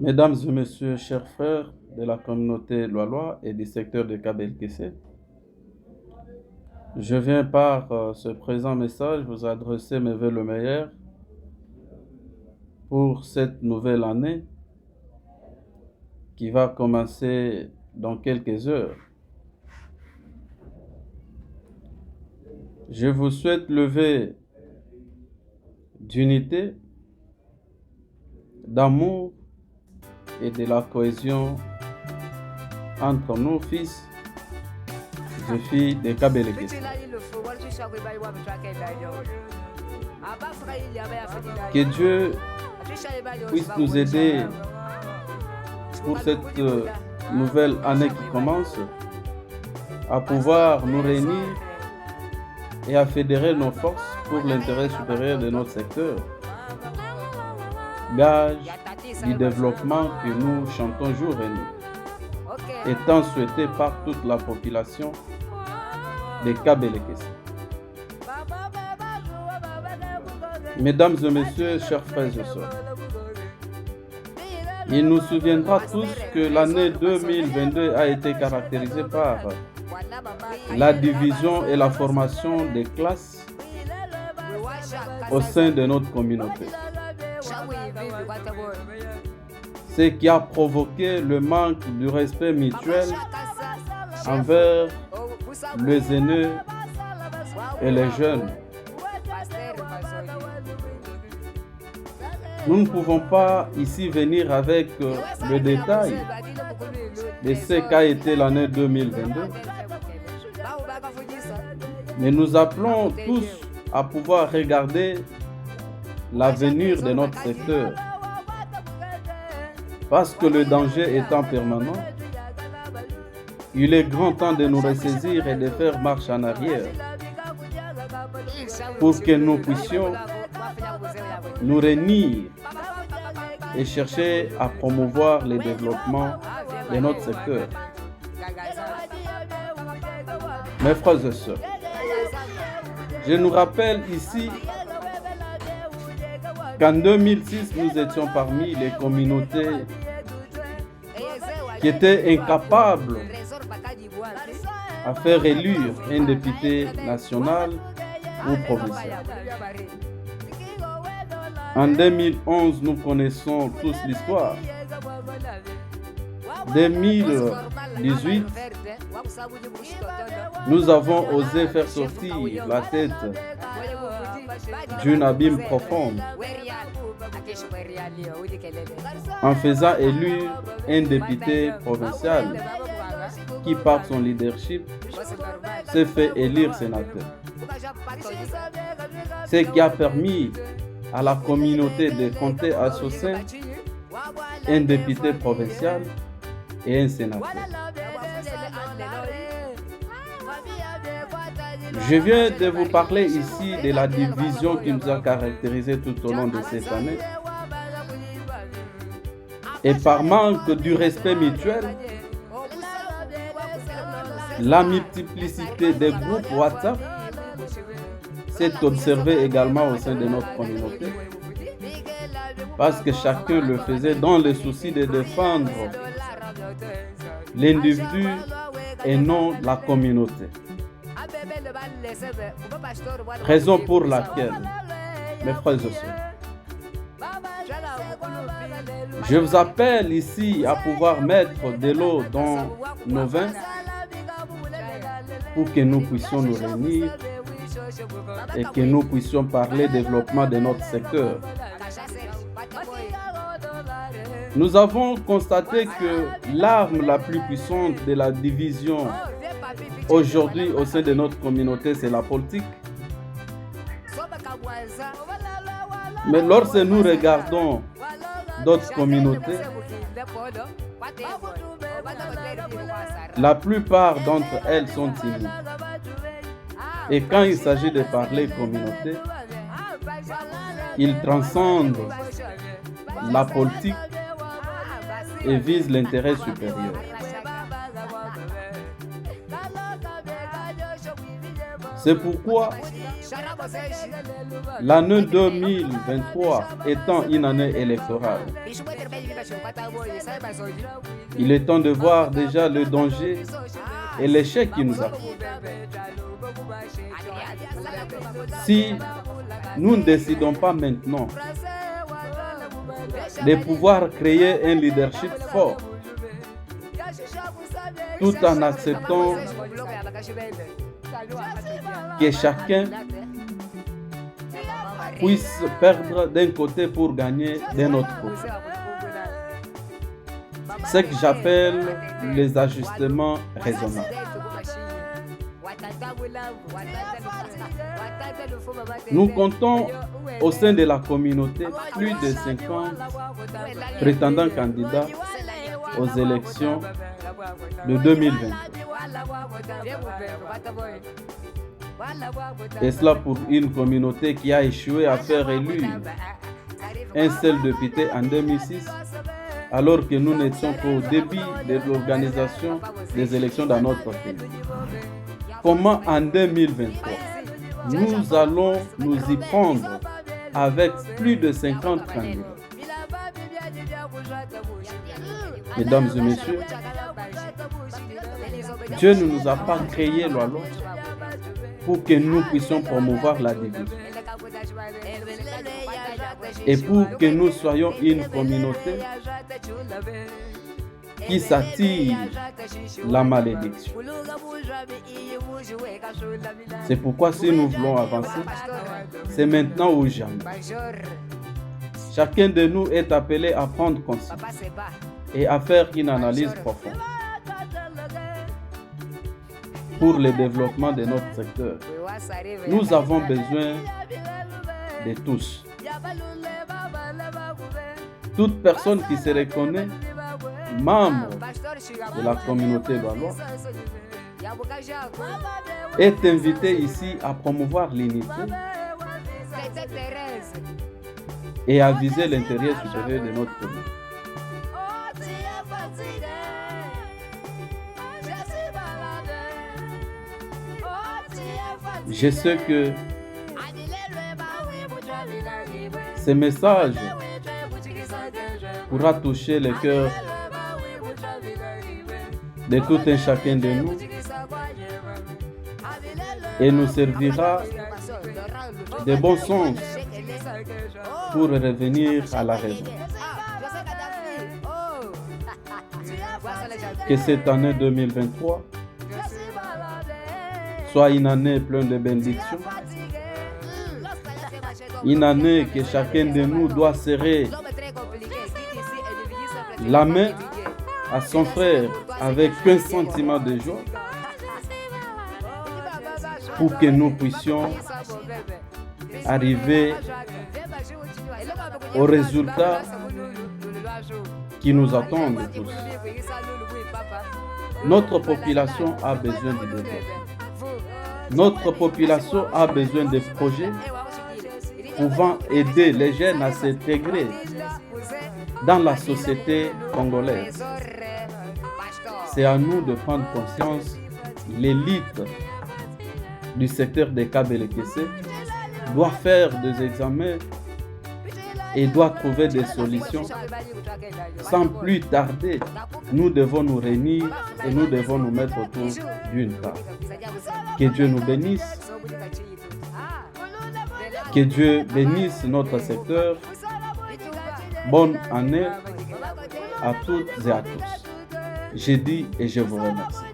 Mesdames et messieurs, chers frères de la communauté Loalois et du secteur de Kabel-Kessé, je viens par ce présent message vous adresser mes vœux le meilleur pour cette nouvelle année qui va commencer dans quelques heures. Je vous souhaite lever d'unité, d'amour et de la cohésion entre nos fils et filles de Kabel-Kessé. Que Dieu puisse nous aider pour cette nouvelle année qui commence à pouvoir nous réunir et à fédérer nos forces pour l'intérêt supérieur de notre secteur, gage du développement que nous chantons jour et nuit, étant souhaité par toute la population de Kabel-Kessé. Mesdames et messieurs, chers frères et sœurs, il nous souviendra tous que l'année 2022 a été caractérisée par la division et la formation des classes au sein de notre communauté. Ce qui a provoqué le manque du respect mutuel envers les aînés et les jeunes. Nous ne pouvons pas ici venir avec le détail de ce qu'a été l'année 2022, mais nous appelons tous à pouvoir regarder l'avenir de notre secteur, parce que le danger étant permanent, il est grand temps de nous ressaisir et de faire marche en arrière pour que nous puissions nous réunir et chercher à promouvoir le développement de notre secteur. Mes frères et sœurs, je nous rappelle ici qu'en 2006, nous étions parmi les communautés qui étaient incapables à faire élire un député national ou provincial. En 2011, nous connaissons tous l'histoire. 2018, nous avons osé faire sortir la tête d'une abîme profonde en faisant élire un député provincial qui, par son leadership, s'est fait élire sénateur. Ce qui a permis à la communauté de compter à son sein un député provincial et un sénateur. Je viens de vous parler ici de la division qui nous a caractérisés tout au long de cette année. Et par manque du respect mutuel, la multiplicité des groupes WhatsApp s'est observée également au sein de notre communauté, parce que chacun le faisait dans le souci de défendre l'individu et non la communauté. Raison pour laquelle, mes frères et sœurs, je vous appelle ici à pouvoir mettre de l'eau dans nos vins pour que nous puissions nous réunir et que nous puissions parler développement de notre secteur. Nous avons constaté que l'arme la plus puissante de la division aujourd'hui au sein de notre communauté, c'est la politique. Mais lorsque nous regardons d'autres communautés, la plupart d'entre elles sont timides. Et quand il s'agit de parler communauté, ils transcendent la politique et visent l'intérêt supérieur. C'est pourquoi l'année 2023 étant une année électorale, il est temps de voir déjà le danger et l'échec qui nous attend. Si nous ne décidons pas maintenant de pouvoir créer un leadership fort, tout en acceptant que chacun puisse perdre d'un côté pour gagner d'un autre côté. Ce que j'appelle les ajustements raisonnables. Nous comptons au sein de la communauté plus de 50 prétendants candidats aux élections de 2020. Et cela pour une communauté qui a échoué à faire élire un seul député en 2006, alors que nous n'étions qu'au début de l'organisation des élections dans notre pays. Comment en 2023, nous allons nous y prendre avec plus de 50 candidats? Mesdames et messieurs, Dieu ne nous a pas créés l'un l'autre pour que nous puissions promouvoir la division et pour que nous soyons une communauté qui s'attire la malédiction. C'est pourquoi si nous voulons avancer, c'est maintenant ou jamais. Chacun de nous est appelé à prendre conscience et à faire une analyse profonde pour le développement de notre secteur. Nous avons besoin de tous. Toute personne qui se reconnaît membre de la communauté Valois est invitée ici à promouvoir l'unité et à viser l'intérêt supérieur de notre communauté. Je sais que ce message pourra toucher le cœur de tout un chacun de nous et nous servira de bon sens pour revenir à la raison. Que cette année 2023 soit une année pleine de bénédictions, une année que chacun de nous doit serrer la main à son frère avec un sentiment de joie pour que nous puissions arriver aux résultats qui nous attendent tous. Notre population a besoin de développement. Notre population a besoin de projets pouvant aider les jeunes à s'intégrer dans la société congolaise. C'est à nous de prendre conscience. L'élite du secteur des Kabele-Kessé doit faire des examens et doit trouver des solutions. Sans plus tarder, nous devons nous réunir et nous devons nous mettre autour d'une table. Que Dieu nous bénisse. Que Dieu bénisse notre secteur. Bonne année à toutes et à tous. Je dis et je vous remercie.